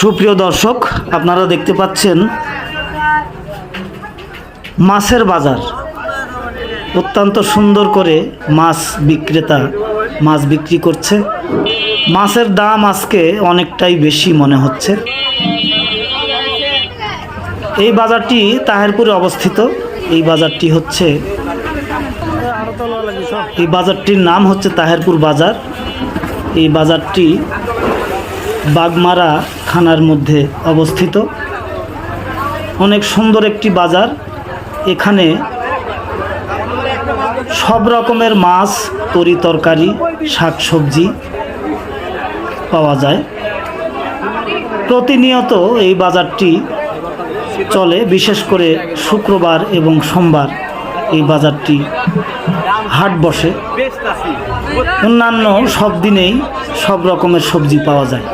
সুপ্রিয় দর্শক, আপনারা দেখতে পাচ্ছেন মাছের বাজার। অত্যন্ত সুন্দর করে মাছ বিক্রেতা মাছ বিক্রি করছে। মাছের দাম আজকে অনেকটাই বেশি মনে হচ্ছে। এই বাজারটি তাহেরপুরে অবস্থিত। এই বাজারটির নাম হচ্ছে তাহেরপুর বাজার। এই বাজারটি বাগমারা থানার মধ্যে অবস্থিত। অনেক সুন্দর একটি বাজার। এখানে সব রকমের মাছ, তরি তরকারি, শাকসবজি পাওয়া যায়। প্রতিনিয়ত এই বাজারটি চলে, বিশেষ করে শুক্রবার এবং সোমবার এই বাজারটি হাট বসে। অন্যান্য সব দিনেই সব রকমের সবজি পাওয়া যায়।